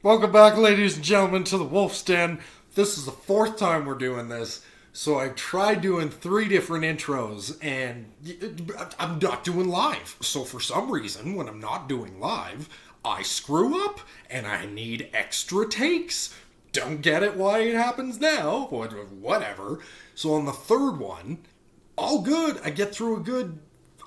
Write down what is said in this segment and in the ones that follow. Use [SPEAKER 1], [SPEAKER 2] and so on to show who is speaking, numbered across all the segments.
[SPEAKER 1] Welcome back, ladies and gentlemen, to the Wolf's Den. This is the fourth time we're doing this, so I tried doing three different intros, and I'm not doing live. So for some reason, when I'm not doing live, I screw up, and I need extra takes. Don't get it why it happens now, whatever. So on the third one, all good. I get through a good,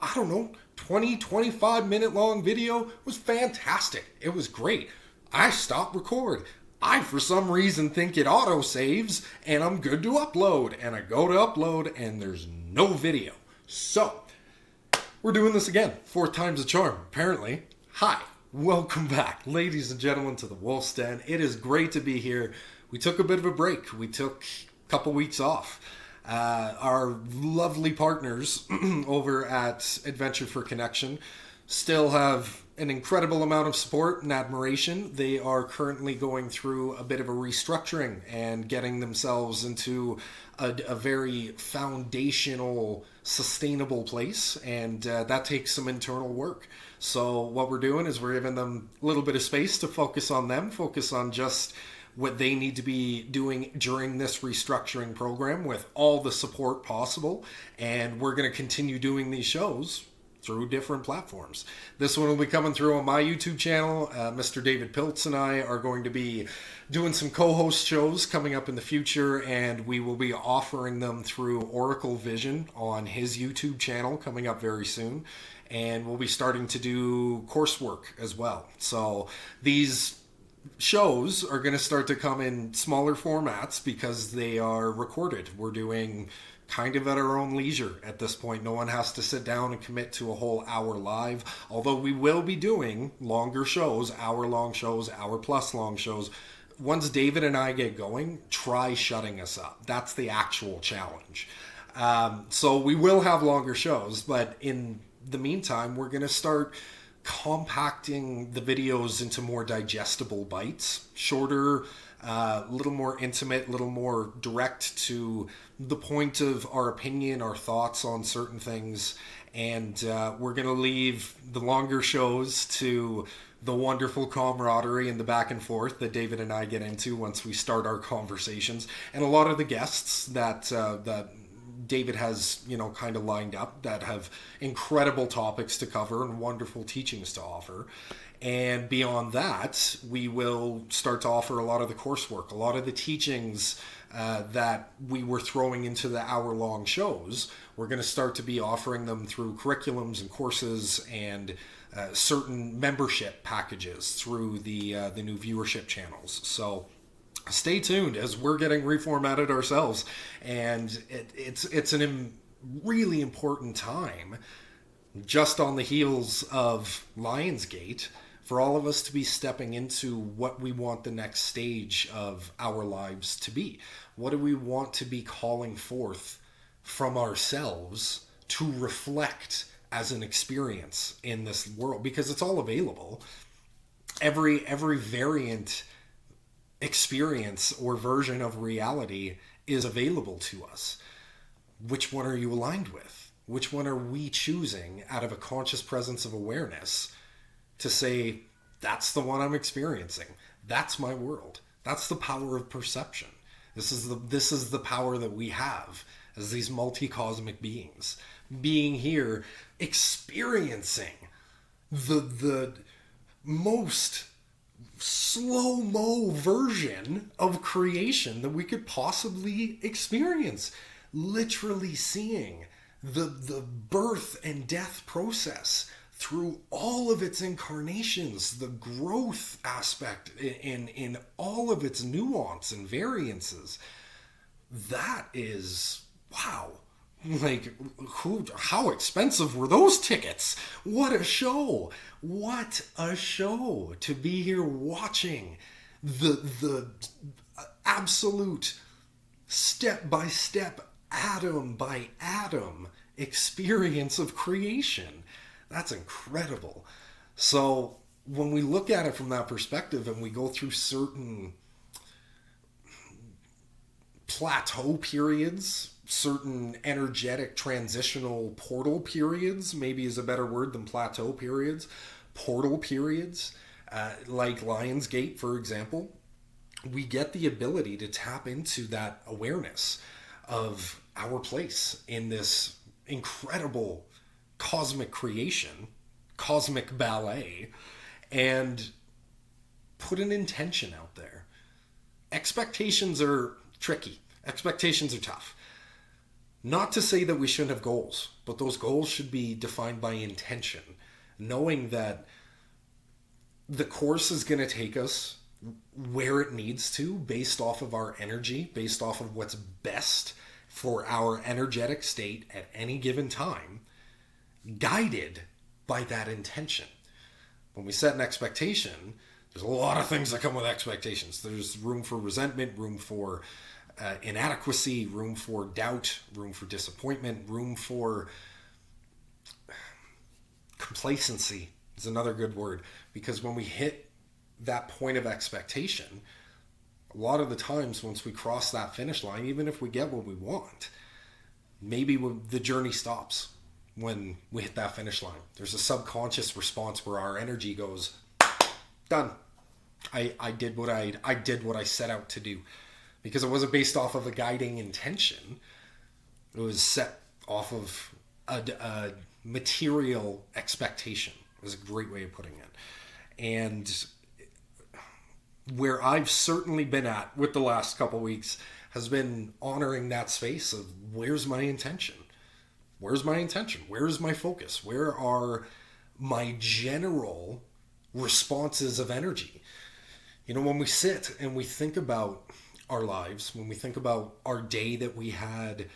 [SPEAKER 1] I don't know, 25 minute long video. It was fantastic. It was great. I stop record. I, for some reason, think it auto saves and I'm good to upload. And I go to upload and there's no video. So, we're doing this again. Fourth time's a charm, apparently. Hi. Welcome back, ladies and gentlemen, to the Wolf's Den. It is great to be here. We took a bit of a break. We took a couple weeks off. Our lovely partners over at Adventure for Connection still have an incredible amount of support and admiration. They are currently going through a bit of a restructuring and getting themselves into a very foundational, sustainable place, and that takes some internal work. So what we're doing is we're giving them a little bit of space to focus on them, focus on just what they need to be doing during this restructuring program with all the support possible. And we're going to continue doing these shows through different platforms. This one will be coming through on my YouTube channel. Mr. David Piltz and I are going to be doing some co-host shows coming up in the future, and we will be offering them through Oracle Vision on his YouTube channel coming up very soon. And we'll be starting to do coursework as well. So these shows are going to start to come in smaller formats because they are recorded. We're doing kind of at our own leisure at this point. No one has to sit down and commit to a whole hour live, although we will be doing longer shows, hour-long shows, hour-plus long shows. Once David and I get going, try shutting us up. That's the actual challenge. So we will have longer shows, but in the meantime, we're going to start compacting the videos into more digestible bites, shorter, a little more intimate, a little more direct to the point of our opinion, our thoughts on certain things. And we're going to leave the longer shows to the wonderful camaraderie and the back and forth that David and I get into once we start our conversations. And a lot of the guests that David has, kind of lined up that have incredible topics to cover and wonderful teachings to offer. And beyond that, we will start to offer a lot of the coursework, a lot of the teachings that we were throwing into the hour-long shows. We're going to start to be offering them through curriculums and courses and certain membership packages through the new viewership channels. So stay tuned as we're getting reformatted ourselves, and it's an really important time just on the heels of Lionsgate for all of us to be stepping into what we want the next stage of our lives to be. What do we want to be calling forth from ourselves to reflect as an experience in this world? Because it's all available. Every variant experience or version of reality is available to us. Which one are you aligned with? Which one are we choosing out of a conscious presence of awareness to say, that's the one I'm experiencing. That's my world. That's the power of perception. This is the power that we have as these multi-cosmic beings. Being here, experiencing the most slow-mo version of creation that we could possibly experience. Literally seeing the birth and death process through all of its incarnations, the growth aspect in all of its nuance and variances. That is, wow. Like, how expensive were those tickets? What a show. What a show to be here watching the absolute step-by-step, atom-by-atom experience of creation. That's incredible. So when we look at it from that perspective and we go through certain plateau periods, certain energetic transitional portal periods, maybe is a better word than plateau periods, portal periods, Like Lionsgate, for example, we get the ability to tap into that awareness of our place in this incredible cosmic creation, cosmic ballet, and put an intention out there. Expectations are tricky. Expectations are tough. Not to say that we shouldn't have goals, but those goals should be defined by intention, knowing that the course is going to take us where it needs to based off of our energy, based off of what's best for our energetic state at any given time, guided by that intention. When we set an expectation, there's a lot of things that come with expectations. There's room for resentment, room for inadequacy, room for doubt, room for disappointment, room for complacency is another good word. Because when we hit that point of expectation, a lot of the times once we cross that finish line, even if we get what we want, maybe the journey stops when we hit that finish line. There's a subconscious response where our energy goes, done. I did what I set out to do. Because it wasn't based off of a guiding intention. It was set off of a material expectation. It was a great way of putting it. And where I've certainly been at with the last couple weeks has been honoring that space of where's my intention? Where's my intention? Where is my focus? Where are my general responses of energy? You know, when we sit and we think about our lives, when we think about our day that we had,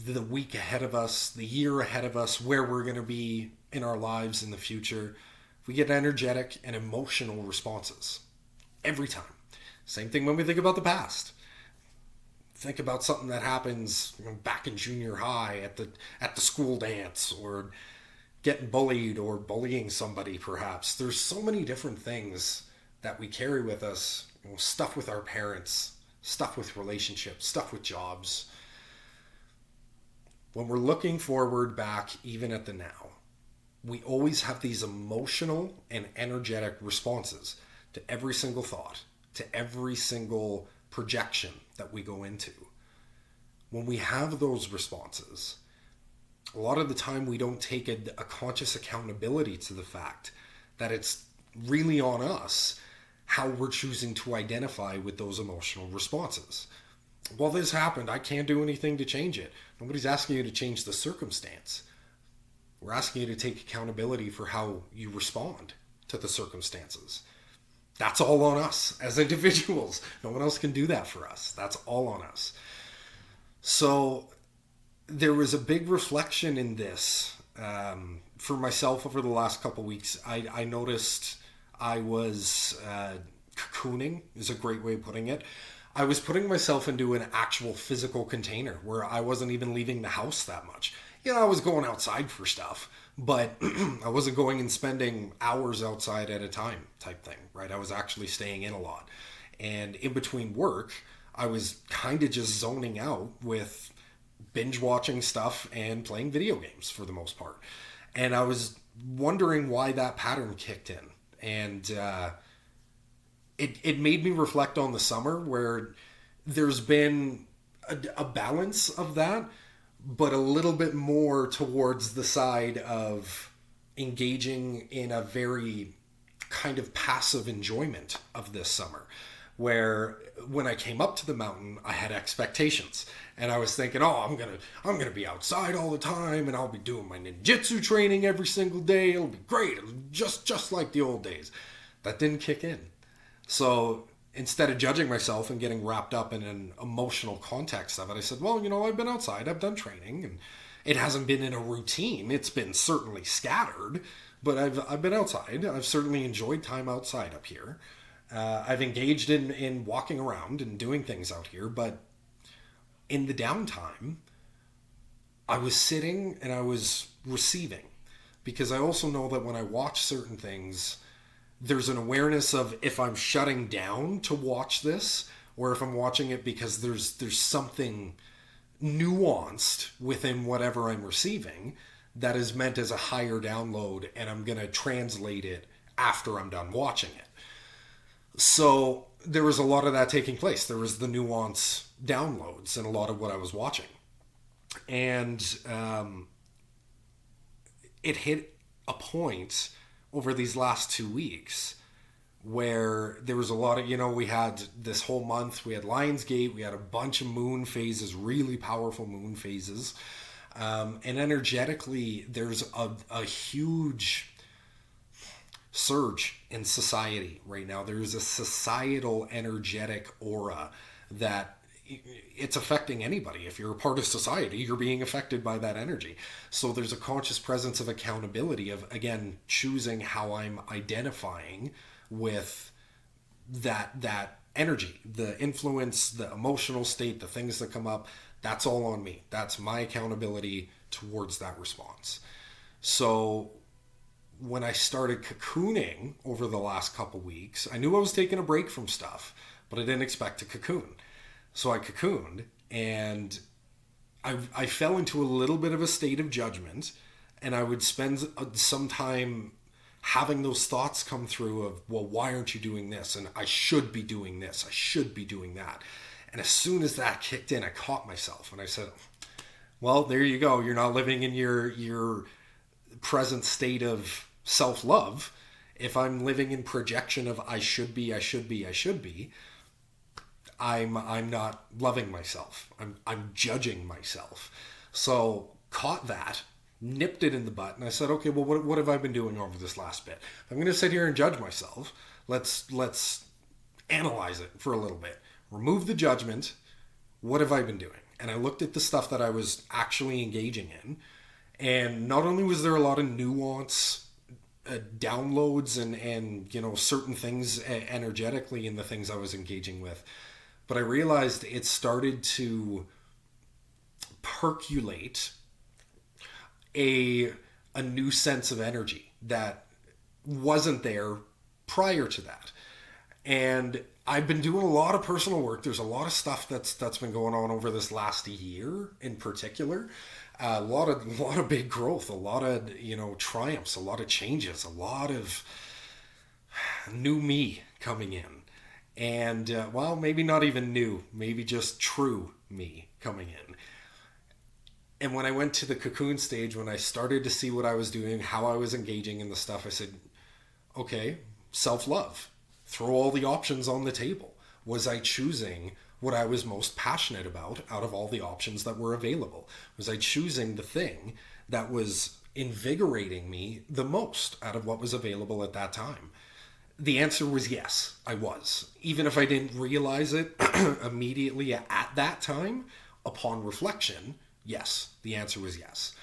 [SPEAKER 1] the week ahead of us, the year ahead of us, where we're going to be in our lives in the future, we get energetic and emotional responses every time. Same thing when we think about the past. Think about something that happens, you know, back in junior high at the school dance, or getting bullied or bullying somebody perhaps. There's so many different things that we carry with us. You know, stuff with our parents, stuff with relationships, stuff with jobs. When we're looking forward back, even at the now, we always have these emotional and energetic responses to every single thought, to every single projection that we go into. When we have those responses, a lot of the time we don't take a conscious accountability to the fact that it's really on us how we're choosing to identify with those emotional responses. Well, this happened. I can't do anything to change it. Nobody's asking you to change the circumstance. We're asking you to take accountability for how you respond to the circumstances. That's all on us as individuals. No one else can do that for us. That's all on us. So there was a big reflection in this for myself over the last couple weeks. I noticed I was cocooning, is a great way of putting it. I was putting myself into an actual physical container where I wasn't even leaving the house that much. You know, I was going outside for stuff, but I wasn't going and spending hours outside at a time type thing, right? I was actually staying in a lot. And in between work, I was kind of just zoning out with binge watching stuff and playing video games for the most part. And I was wondering why that pattern kicked in. And it made me reflect on the summer where there's been a balance of that, but a little bit more towards the side of engaging in a very kind of passive enjoyment of this summer, where when I came up to the mountain, I had expectations. And I was thinking, oh, I'm gonna be outside all the time, and I'll be doing my ninjutsu training every single day. It'll be great. It'll just like the old days. That didn't kick in. So instead of judging myself and getting wrapped up in an emotional context of it, I said, well, you know, I've been outside, I've done training, and it hasn't been in a routine. It's been certainly scattered, but I've been outside. I've certainly enjoyed time outside up here. I've engaged in walking around and doing things out here, but in the downtime, I was sitting and I was receiving, because I also know that when I watch certain things, there's an awareness of if I'm shutting down to watch this, or if I'm watching it because there's something nuanced within whatever I'm receiving that is meant as a higher download, and I'm going to translate it after I'm done watching it. So there was a lot of that taking place. There was the nuance downloads in a lot of what I was watching. And it hit a point over these last 2 weeks where there was a lot of, we had this whole month, we had Lionsgate, we had a bunch of moon phases, really powerful moon phases. And energetically, there's a huge surge in society right now. There's a societal energetic aura that it's affecting anybody. If you're a part of society, you're being affected by that energy. So there's a conscious presence of accountability of, again, choosing how I'm identifying with that energy, the influence, the emotional state, the things that come up. That's all on me. That's my accountability towards that response. So when I started cocooning over the last couple weeks, I knew I was taking a break from stuff, but I didn't expect to cocoon. So I cocooned, and I fell into a little bit of a state of judgment, and I would spend some time having those thoughts come through of, well, why aren't you doing this? And I should be doing this. I should be doing that. And as soon as that kicked in, I caught myself and I said, well, there you go. You're not living in your present state of self-love. If I'm living in projection of I should be, I'm not loving myself. I'm judging myself. So caught that, nipped it in the butt, and I said, okay, well, what have I been doing over this last bit? If I'm going to sit here and judge myself, let's analyze it for a little bit. Remove the judgment. What have I been doing? And I looked at the stuff that I was actually engaging in, and not only was there a lot of nuance, downloads, and certain things energetically in the things I was engaging with, but I realized it started to percolate a new sense of energy that wasn't there prior to that. And I've been doing a lot of personal work. There's a lot of stuff that's been going on over this last year in particular. A lot of big growth, a lot of triumphs, a lot of changes, a lot of new me coming in. And, maybe not even new, maybe just true me coming in. And when I went to the cocoon stage, when I started to see what I was doing, how I was engaging in the stuff, I said, okay, self-love. Throw all the options on the table. Was I choosing what I was most passionate about out of all the options that were available? Was I choosing the thing that was invigorating me the most out of what was available at that time? The answer was yes, I was. Even if I didn't realize it immediately at that time, upon reflection, yes, the answer was yes.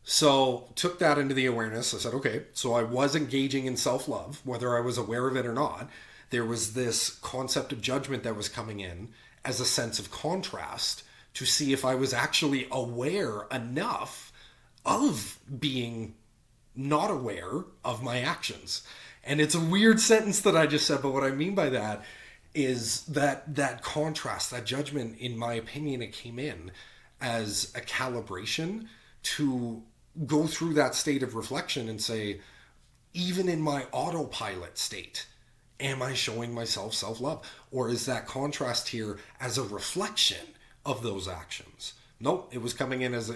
[SPEAKER 1] So took that into the awareness. I said, okay, so I was engaging in self-love, whether I was aware of it or not. There was this concept of judgment that was coming in as a sense of contrast to see if I was actually aware enough of being not aware of my actions. And it's a weird sentence that I just said, but what I mean by that is that contrast, that judgment, in my opinion, it came in as a calibration to go through that state of reflection and say, even in my autopilot state, am I showing myself self-love? Or is that contrast here as a reflection of those actions? Nope, it was coming in as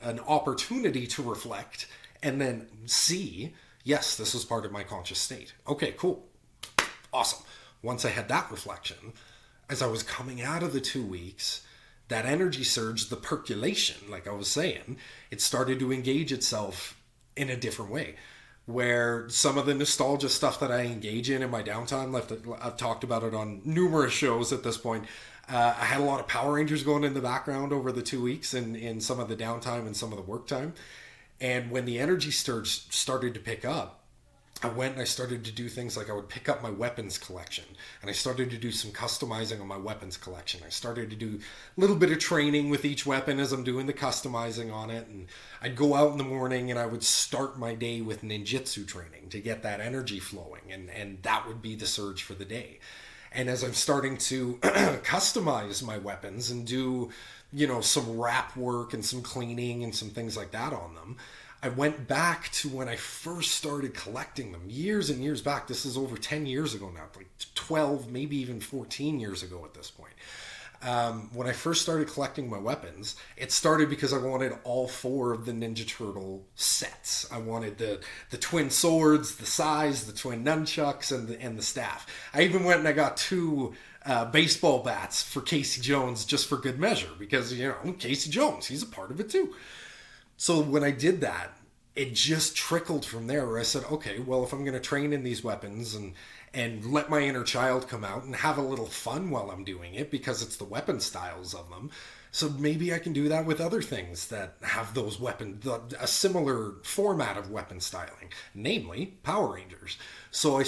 [SPEAKER 1] an opportunity to reflect and then see, yes, this is part of my conscious state. Okay, cool. Awesome. Once I had that reflection, as I was coming out of the 2 weeks, that energy surge, the percolation, like I was saying, it started to engage itself in a different way. Where some of the nostalgia stuff that I engage in my downtime, I've talked about it on numerous shows at this point. I had a lot of Power Rangers going in the background over the 2 weeks in some of the downtime and some of the work time. And when the energy surge started to pick up, I went and I started to do things like I would pick up my weapons collection, and I started to do some customizing on my weapons collection. I started to do a little bit of training with each weapon as I'm doing the customizing on it. And I'd go out in the morning and I would start my day with ninjutsu training to get that energy flowing. And that would be the surge for the day. And as I'm starting to customize my weapons and do, some wrap work and some cleaning and some things like that on them, I went back to when I first started collecting them years and years back. This is over 10 years ago now, like 12, maybe even 14 years ago at this point. When I first started collecting my weapons, it started because I wanted all 4 of the Ninja Turtle sets. I wanted the twin swords, the sais, the twin nunchucks, and the staff. I even went and I got 2 baseball bats for Casey Jones just for good measure because, Casey Jones, he's a part of it too. So when I did that, it just trickled from there where I said, okay, well, if I'm going to train in these weapons and let my inner child come out and have a little fun while I'm doing it because it's the weapon styles of them. So maybe I can do that with other things that have those weapons, a similar format of weapon styling, namely Power Rangers. So I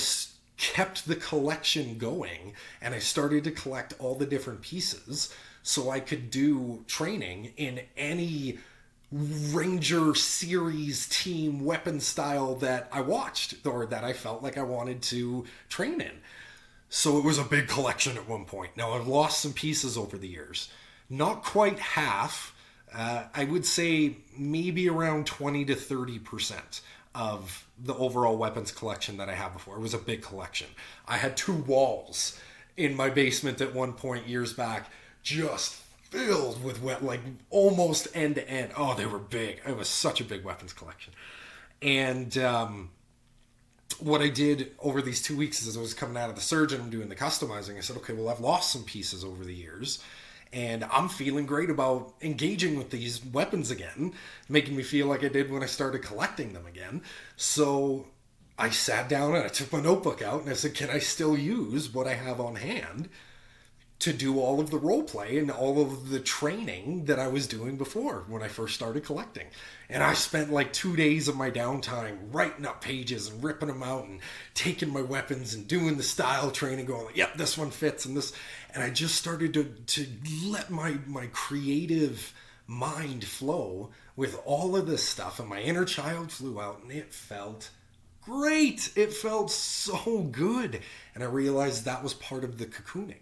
[SPEAKER 1] kept the collection going and I started to collect all the different pieces so I could do training in any Ranger series team weapon style that I watched or that I felt like I wanted to train in. So it was a big collection at one point. Now I've lost some pieces over the years. Not quite half. I would say maybe around 20 to 30% of the overall weapons collection that I had before. It was a big collection. I had 2 walls in my basement at one point years back, just filled with like almost end to end. Oh, they were big. It was such a big weapons collection. And what I did over these 2 weeks is I was coming out of the surgeon and doing the customizing. I said, okay, well, I've lost some pieces over the years and I'm feeling great about engaging with these weapons again, making me feel like I did when I started collecting them again. So I sat down and I took my notebook out and I said, can I still use what I have on hand to do all of the role play and all of the training that I was doing before when I first started collecting? And I spent like 2 days of my downtime writing up pages and ripping them out and taking my weapons and doing the style training, going like, yep, this one fits and this. And I just started to let my creative mind flow with all of this stuff, and my inner child flew out and it felt great. It felt so good. And I realized that was part of the cocooning.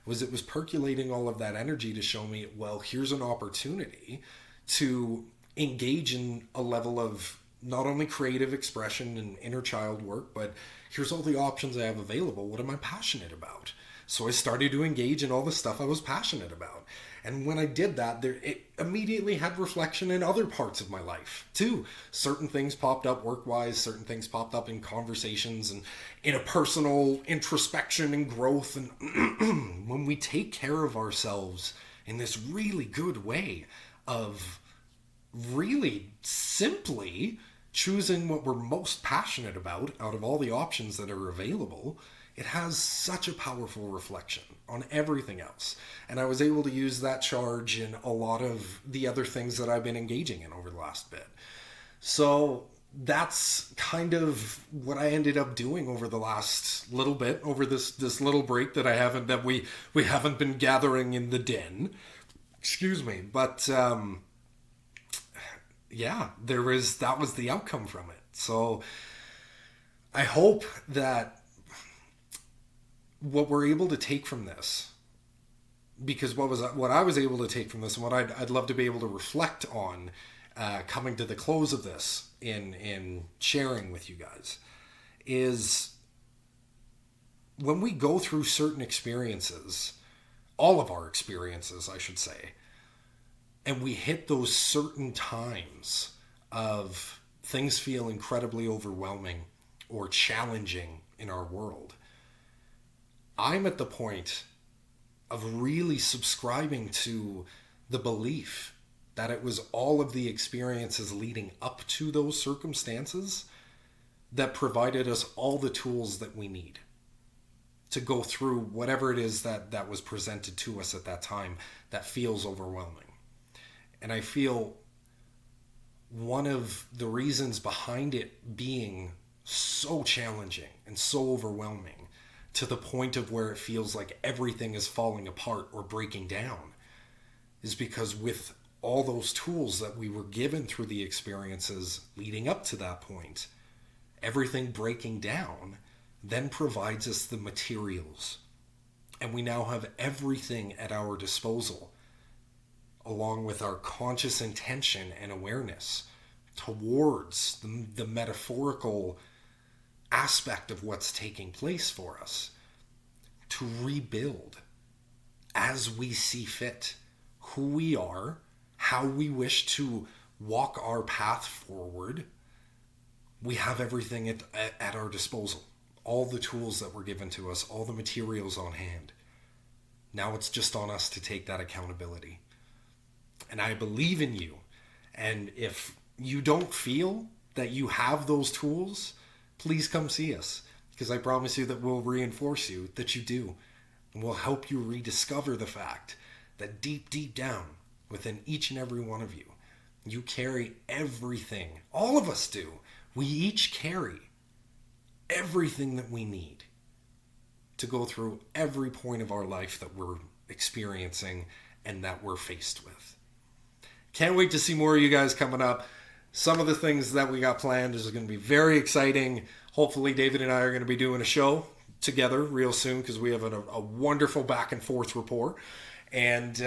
[SPEAKER 1] It was percolating all of that energy to show me, well, here's an opportunity to engage in a level of not only creative expression and inner child work, but here's all the options I have available. What am I passionate about? So I started to engage in all the stuff I was passionate about. And when I did that, it immediately had reflection in other parts of my life too. Certain things popped up work-wise, certain things popped up in conversations and in a personal introspection and growth. And when we take care of ourselves in this really good way of really simply choosing what we're most passionate about out of all the options that are available, it has such a powerful reflection on everything else. And I was able to use that charge in a lot of the other things that I've been engaging in over the last bit. So that's kind of what I ended up doing over the last little bit, over this little break that we haven't been gathering in the den. Excuse me. But yeah, that was the outcome from it. So I hope that what we're able to take from this, because what I was able to take from this, and what I'd love to be able to reflect on coming to the close of this in sharing with you guys, is when we go through certain experiences, all of our experiences, I should say, and we hit those certain times of things feel incredibly overwhelming or challenging in our world, I'm at the point of really subscribing to the belief that it was all of the experiences leading up to those circumstances that provided us all the tools that we need to go through whatever it is that was presented to us at that time that feels overwhelming. And I feel one of the reasons behind it being so challenging and so overwhelming to the point of where it feels like everything is falling apart or breaking down is because with all those tools that we were given through the experiences leading up to that point, everything breaking down then provides us the materials. And we now have everything at our disposal, along with our conscious intention and awareness, towards the metaphorical aspect of what's taking place for us, to rebuild as we see fit who we are, how we wish to walk our path forward. We have everything at our disposal. All the tools that were given to us, all the materials on hand. Now it's just on us to take that accountability. And I believe in you. And if you don't feel that you have those tools, please come see us. Because I promise you that we'll reinforce you that you do. And we'll help you rediscover the fact that deep, deep down within each and every one of you, you carry everything. All of us do. We each carry everything that we need to go through every point of our life that we're experiencing and that we're faced with. Can't wait to see more of you guys coming up. Some of the things that we got planned is going to be very exciting. Hopefully David and I are going to be doing a show together real soon because we have a wonderful back and forth rapport. And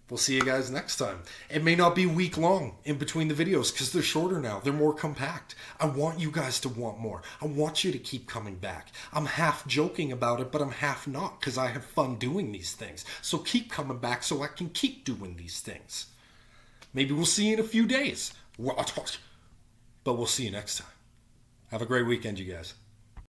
[SPEAKER 1] we'll see you guys next time. It may not be week long in between the videos because they're shorter now. They're more compact. I want you guys to want more. I want you to keep coming back. I'm half joking about it, but I'm half not because I have fun doing these things. So keep coming back so I can keep doing these things. Maybe we'll see you in a few days. But we'll see you next time. Have a great weekend, you guys.